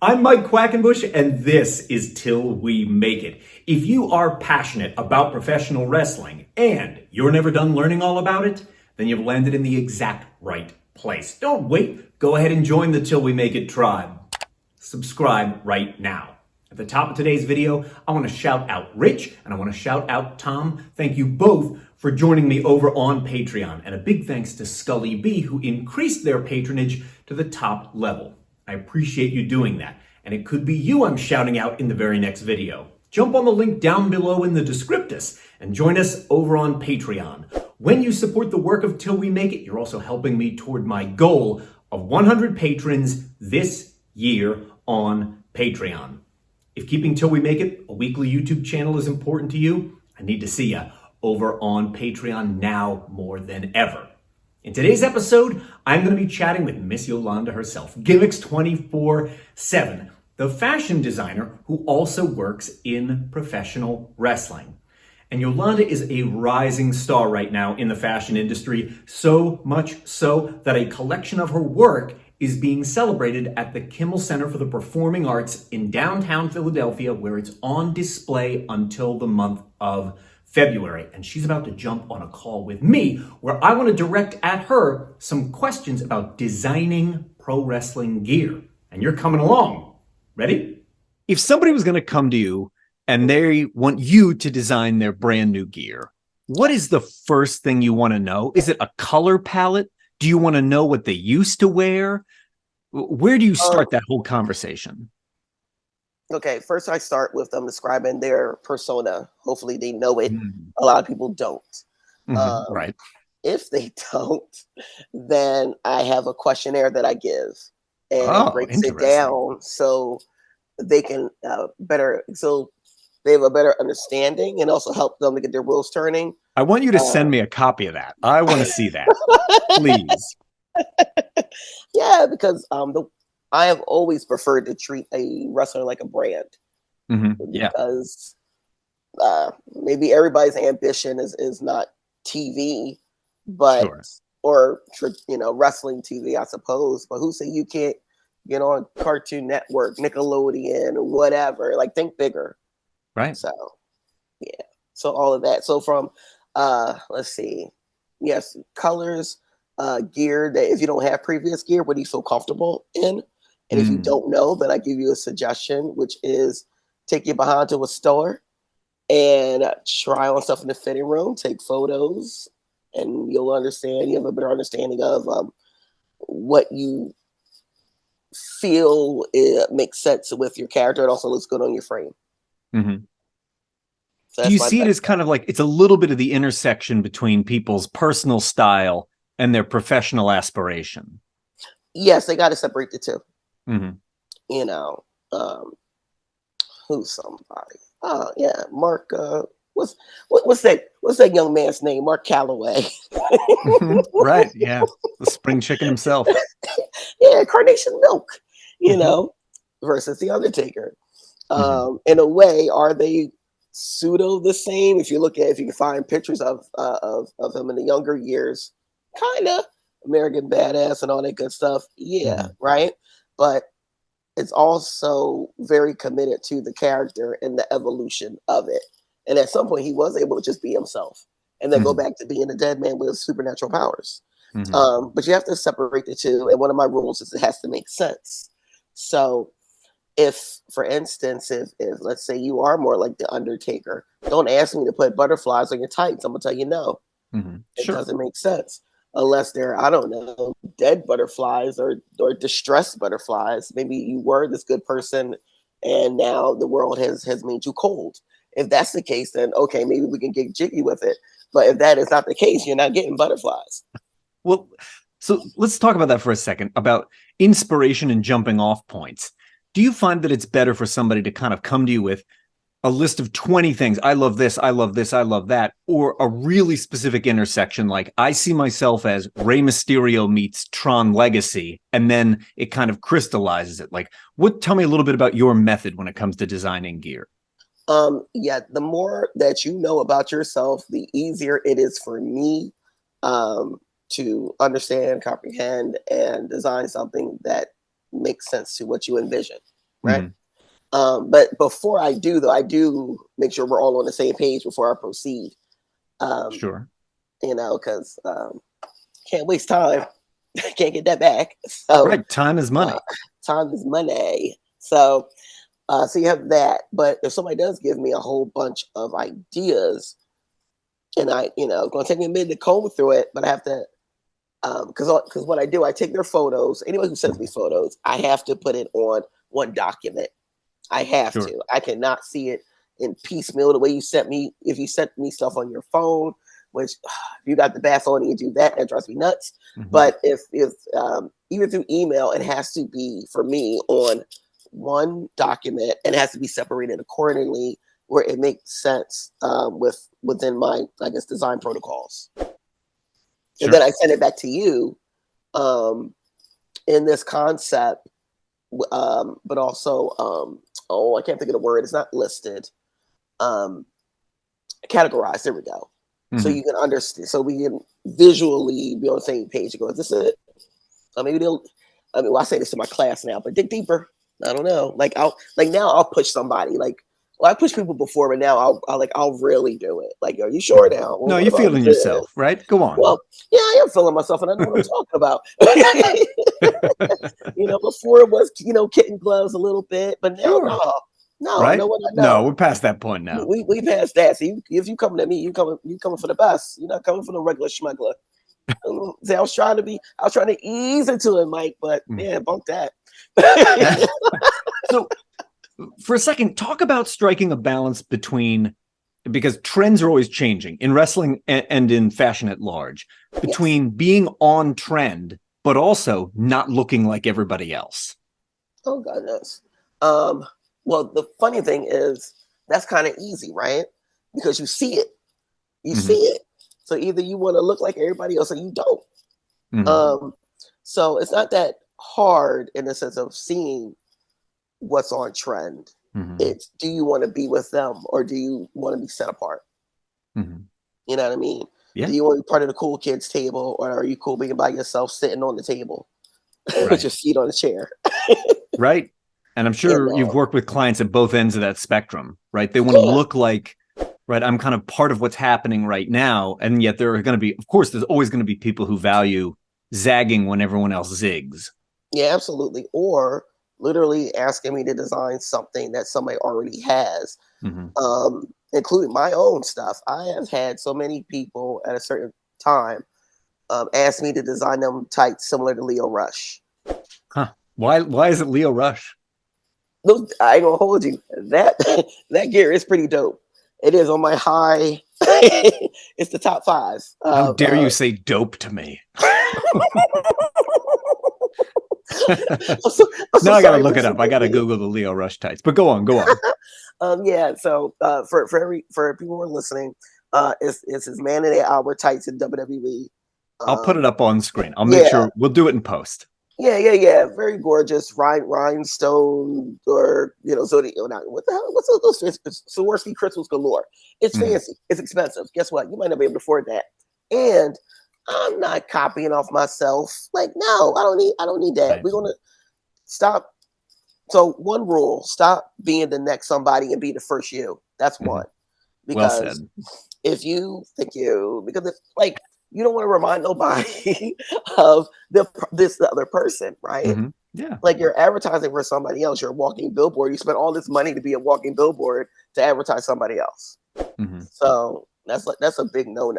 I'm Mike Quackenbush, and this is Till We Make It. If you are passionate about professional wrestling and you're never done learning all about it, then you've landed in the exact right place. Don't wait. Go ahead and join the Till We Make It tribe. Subscribe right now. At the top of today's video, I want to shout out Rich and I want to shout out Tom. Thank you both for joining me over on Patreon. And a big thanks to Scully B, who increased their patronage to the top level. I appreciate you doing that. And it could be you I'm shouting out in the very next video. Jump on the link down below in the descriptus and join us over on Patreon. When you support the work of Till We Make It, you're also helping me toward my goal of 100 patrons this year on Patreon. If keeping Till We Make It a weekly YouTube channel is important to you, I need to see you over on Patreon now more than ever. In today's episode, I'm going to be chatting with Miss Yolanda herself, Gimmicks 24/7, the fashion designer who also works in professional wrestling. And Yolanda is a rising star right now in the fashion industry, so much so that a collection of her work is being celebrated at the Kimmel Center for the Performing Arts in downtown Philadelphia, where it's on display until the month of February. And she's about to jump on a call with me where I want to direct at her some questions about designing pro wrestling gear. And you're coming along. Ready? If somebody was going to come to you and they want you to design their brand new gear, what is the first thing you want to know? Is it a color palette? Do you want to know what they used to wear? Where do you start that whole conversation? Okay, first I start with them describing their persona. Hopefully they know it. A lot of people don't. Right. If they don't, then I have a questionnaire that I give, and it breaks it down so they can so they have a better understanding, and also help them to get their wheels turning. I want you to send me a copy of that. I want to see that, please. Yeah, because I have always preferred to treat a wrestler like a brand. Yeah. Because maybe everybody's ambition is not TV, but or wrestling TV, I suppose. But who say you can't get on Cartoon Network, Nickelodeon, or whatever? Like, think bigger, right? So yeah, so all of that. So from let's see, yes, colors, gear that if you don't have previous gear, what do you feel comfortable in? And if you don't know, then I give you a suggestion, which is take you behind to a store and try on stuff in the fitting room, take photos, and you'll understand. You have a better understanding of what you feel makes sense with your character. It also looks good on your frame. So do you see it as kind of like it's a little bit of the intersection between people's personal style and their professional aspiration? Yes, they got to separate the two. Who's somebody? Oh yeah, Mark. What's that young man's name? Mark Calloway. Right. Yeah, the spring chicken himself. Yeah, Carnation Milk. Versus the Undertaker. In a way, are they pseudo the same? If you can find pictures of him in the younger years, kind of American Badass and all that good stuff. Yeah, right. But it's also very committed to the character and the evolution of it. And at some point, he was able to just be himself and then go back to being a dead man with supernatural powers. But you have to separate the two. And one of my rules is it has to make sense. So if, for instance, if let's say you are more like the Undertaker, don't ask me to put butterflies on your tights. I'm going to tell you no. It doesn't make sense. Unless they're, I don't know, dead butterflies or distressed butterflies. Maybe you were this good person and now the world has made you cold. If that's the case, then okay, maybe we can get jiggy with it. But if that is not the case, you're not getting butterflies. Well, so let's talk about that for a second, about inspiration and jumping off points. Do you find that it's better for somebody to kind of come to you with a list of 20 things? I love this, I love this, I love that. Or a really specific intersection, like I see myself as Rey Mysterio meets Tron Legacy, and then it kind of crystallizes it. Like, tell me a little bit about your method when it comes to designing gear. Yeah, the more that you know about yourself, the easier it is for me to understand, comprehend, and design something that makes sense to what you envision. right? Mhm. But before I do, though, I do make sure we're all on the same page before I proceed. Um, Sure. because can't waste time. Can't get that back. So Right. Time is money. uh, time is money. So you have that. But if somebody does give me a whole bunch of ideas, and it's going to take me a minute to comb through it, but I have to, because what I do, I take their photos. Anyone who sends me photos, I have to put it on one document. I have Sure. to. I cannot see it in piecemeal the way you sent me. If you sent me stuff on your phone, which if you got the bad phone and you do that, that drives me nuts. Mhm. But if even through email, it has to be for me on one document, and it has to be separated accordingly where it makes sense within my, I guess, design protocols. And then Sure. I send it back to you in this concept, but also I can't think of the word. It's not listed. Categorized. There we go. So Mhm. you can understand. So we can visually be on the same page. It goes, this is it. Maybe they'll. Well, I say this to my class now, but dig deeper. I don't know. Now I'll push somebody. I pushed people before, but now I'll really do it. Like, are you sure now? Well, No, what you're about feeling this? yourself, right? Go on. Well, yeah, I am feeling myself, and I know what I'm talking about. Before it was, kitten gloves a little bit, but now, Sure. no, I Right? know what I No, know. we're past that point now. We passed that. So if you coming at me, you coming for the best. You're not coming for the regular schmuggler. See, I was trying to ease into it, Mike, but Mm. yeah, bunk that. So, for a second, talk about striking a balance because trends are always changing in wrestling and in fashion at large, between being on trend, but also not looking like everybody else. Oh goodness. Well, the funny thing is that's kind of easy, right? Because you see it. You see Mhm. it. So either you want to look like everybody else or you don't. Mhm. So it's not that hard in the sense of seeing what's on trend. Mhm. It's, do you want to be with them or do you want to be set apart? Mhm. You know what I mean? Yeah. Do you want to be part of the cool kids table, or are you cool being by yourself sitting on the table with Right. your feet on the chair? Right. And I'm You sure you've know? worked with clients at both ends of that spectrum, right? They want to Yeah. look like, right, I'm kind of part of what's happening right now. And yet there are going to be, of course, there's always going to be people who value zagging when everyone else zigs. Yeah, absolutely. Or literally asking me to design something that somebody already has, Mhm. including my own stuff. I have had so many people at a certain time ask me to design them tights similar to Leo Rush. Huh. Why is it Leo Rush? Those, I ain't gonna hold you. That that gear is pretty dope. It is on my high. It's the top five. How dare you say dope to me? I'm so Now I got to sorry, look it Mr. up. I got to Baby. Google the Leo Rush tights. But go on, go on. Yeah. So for people who are listening, it's his Man of the Hour tights in WWE. I'll put it up on screen. I'll make Yeah, sure we'll do it in post. yeah. Very gorgeous. Rhinestone, or Zodi. Not, what the hell? What's those? Swarovski crystals galore. It's Mhm. fancy. It's expensive. Guess what? You might not be able to afford that. And I'm not copying off myself. Like, no, I don't need that. Right. We're gonna stop. So one rule: stop being the next somebody and be the first you. That's Mhm. one. Well Because said. if you think because it's like you don't want to remind nobody of the other person, right? Mhm. Yeah. Like, you're advertising for somebody else. You're a walking billboard. You spend all this money to be a walking billboard to advertise somebody else. Mhm. So that's a big no.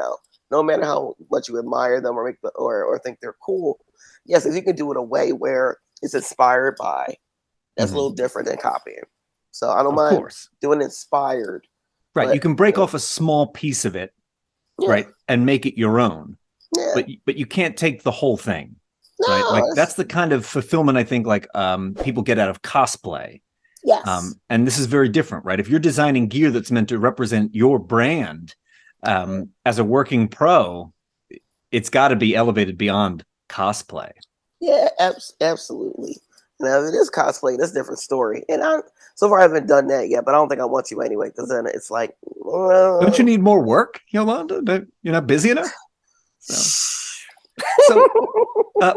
No matter how much you admire them or think they're cool, yes, if you can do it a way where it's inspired by, that's a Mhm. little different than copying. So I don't Of mind course. doing inspired, Right. You but can break off a small piece of it, yeah, right, and make it your own. yeah, But you can't take the whole thing, right? no, Like that's the kind of fulfillment I think like people get out of cosplay. yes. And this is very different, right? If you're designing gear that's meant to represent your brand as a working pro, it's got to be elevated beyond cosplay. Yeah, absolutely. Now, if it is cosplay, that's a different story. And so far I haven't done that yet, but I don't think I want to anyway, because then it's like, Don't you need more work, Yolanda? You're not busy enough? So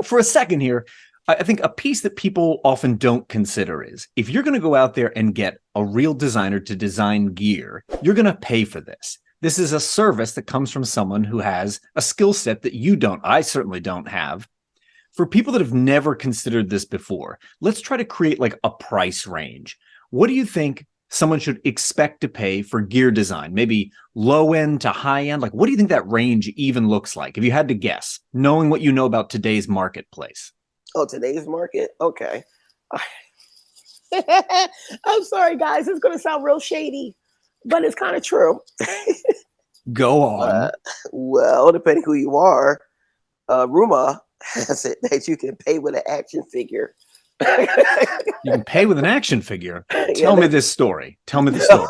for a second here, I think a piece that people often don't consider is if you're going to go out there and get a real designer to design gear, you're going to pay for this. This is a service that comes from someone who has a skill set that you don't. I certainly don't have. For people that have never considered this before, let's try to create like a price range. What do you think someone should expect to pay for gear design? Maybe low end to high end? Like, what do you think that range even looks like? If you had to guess, knowing what you know about today's marketplace. Oh, today's market? Okay. I'm sorry, guys. It's going to sound real shady, but it's kind of true. Go on. Well, depending who you are, rumor has it that you can pay with an action figure. You can pay with an action figure. Tell me this story. Tell me the story.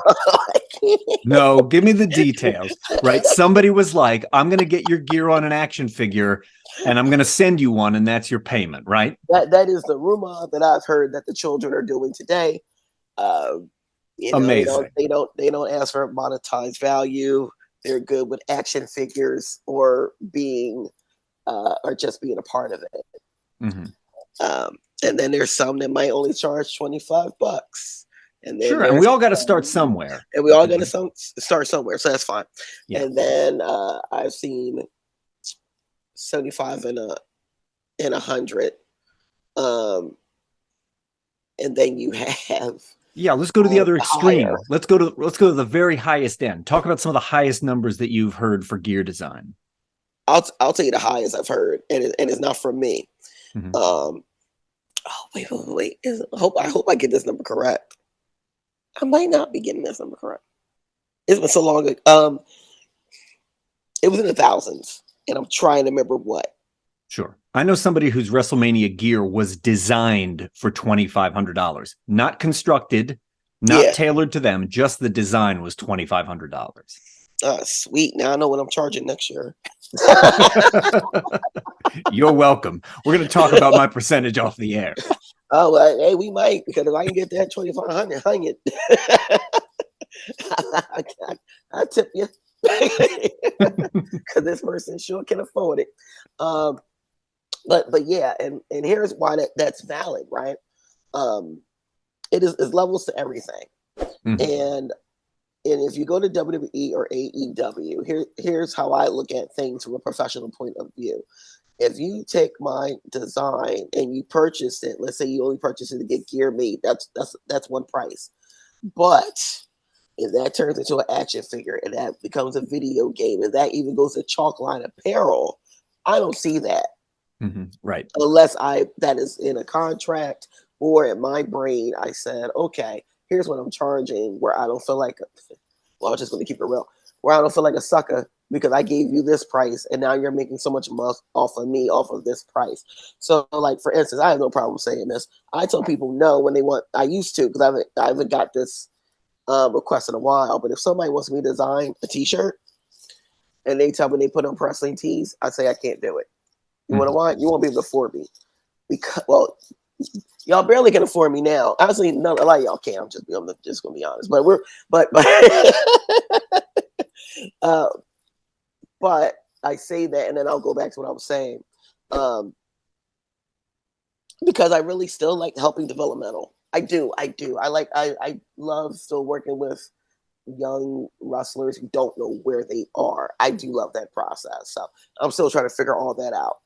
No, give me the details. Right? Somebody was like, I'm going to get your gear on an action figure and I'm going to send you one, and that's your payment, right? That is the rumor that I've heard that the children are doing today. Amazing. They don't ask for monetized value. They're good with action figures or just being a part of it. Mm-hmm. And then there's some that might only charge $25. And then sure, and we all got to start somewhere. And we all got to start somewhere, so that's fine. Yeah. And then I've seen 75 and 100. And then you have let's go to the other extreme. higher. Let's go to the very highest end. Talk about some of the highest numbers that you've heard for gear design. I'll tell you the highest I've heard, and it's not from me. Mm-hmm. Wait. I hope I get this number correct. I might not be getting this number correct. It's been so long ago. It was in the thousands, and I'm trying to remember what. Sure. I know somebody whose WrestleMania gear was designed for $2,500, not constructed, not tailored to them. Just the design was $2,500. Sweet. Now I know what I'm charging next year. You're welcome. We're going to talk about my percentage off the air. Oh, well, hey, we might, because if I can get that 2,500, hang it. I tip you, because this person sure can afford it. But yeah, and here's why that's valid, right? It is levels to everything, and if you go to WWE or AEW, here's how I look at things from a professional point of view. If you take my design and you purchase it, let's say you only purchase it to get gear made, that's one price. But if that turns into an action figure and that becomes a video game and that even goes to chalk line apparel, I don't see that. Mm-hmm. Right. Unless that is in a contract, or in my brain, I said, okay, here's what I'm charging, where I don't feel like, I'm just going to keep it real, where I don't feel like a sucker because I gave you this price and now you're making so much money off of me, off of this price. So like, for instance, I have no problem saying this. I tell people no when they want, I used to, because I haven't got this request in a while, but if somebody wants me to design a t-shirt and they tell me they put on wrestling tees, I say I can't do it. You want to why? You won't be able to afford me. Because, well, y'all barely can afford me now. Honestly, no, a lot of y'all can't. I'm just gonna be honest. But I say that, and then I'll go back to what I was saying, because I really still like helping developmental. I do. I love still working with young wrestlers who don't know where they are. I do love that process. So I'm still trying to figure all that out.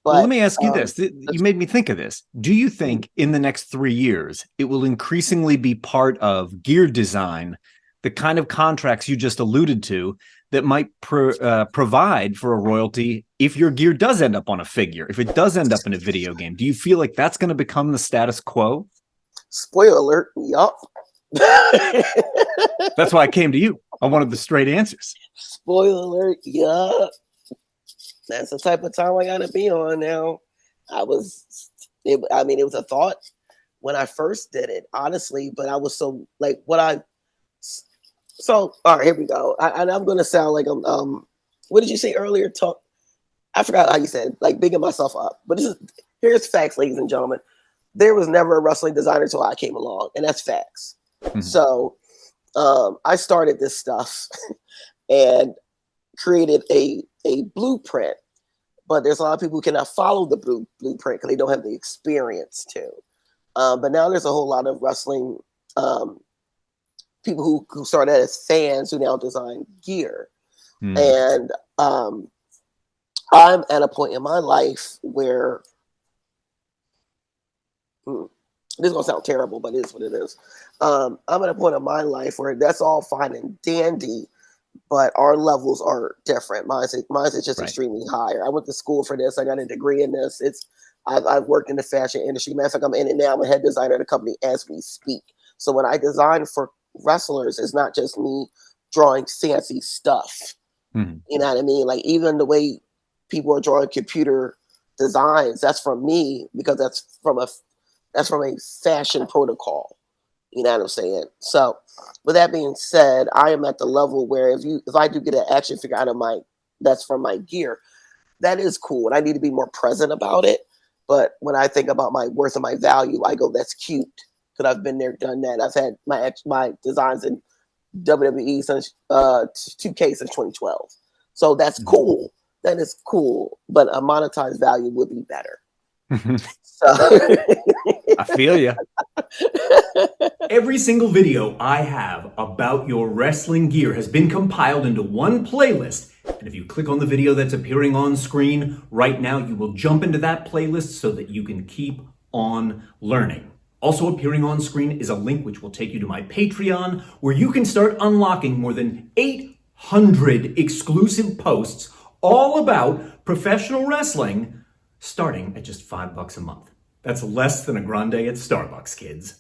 But, well, let me ask you this. You made me think of this. Do you think in the next 3 years, it will increasingly be part of gear design, the kind of contracts you just alluded to, that might provide for a royalty if your gear does end up on a figure, if it does end up in a video game? Do you feel like that's going to become the status quo? Spoiler alert, yup. That's why I came to you. I wanted the straight answers. Spoiler alert, yup. That's the type of time I gotta be on now. It was a thought when I first did it, honestly, but I was so like all right, here we go. I'm gonna sound like I'm what did you say earlier? I forgot how you said, like, bigging myself up. But here's facts, ladies and gentlemen. There was never a wrestling designer until I came along, and that's facts. Mm-hmm. So I started this stuff and created a blueprint but there's a lot of people who cannot follow the blueprint because they don't have the experience to. But now there's a whole lot of wrestling people who started as fans who now design gear. And I'm at a point in my life where this is going to sound terrible, but it is what it is. I'm at a point in my life where that's all fine and dandy, but our levels are different. Mine's is just extremely higher. I went to school for this. I got a degree in this. I've worked in the fashion industry. Matter of fact, I'm in it now. I'm a head designer at a company as we speak. So when I design for wrestlers, it's not just me drawing fancy stuff. You know what I mean? Like even the way people are drawing computer designs, that's from me because that's from a fashion protocol. You know what I'm saying? So with that being said, I am at the level where if I do get an action figure out of that's from my gear, that is cool. And I need to be more present about it. But when I think about my worth and my value, I go, that's cute. Because I've been there, done that. I've had my designs in WWE since 2K since 2012. So that's cool. That is cool. But a monetized value would be better. So I feel you. Every single video I have about your wrestling gear has been compiled into one playlist. And if you click on the video that's appearing on screen right now, you will jump into that playlist so that you can keep on learning. Also appearing on screen is a link which will take you to my Patreon, where you can start unlocking more than 800 exclusive posts all about professional wrestling, starting at just $5 a month. That's less than a grande at Starbucks, kids.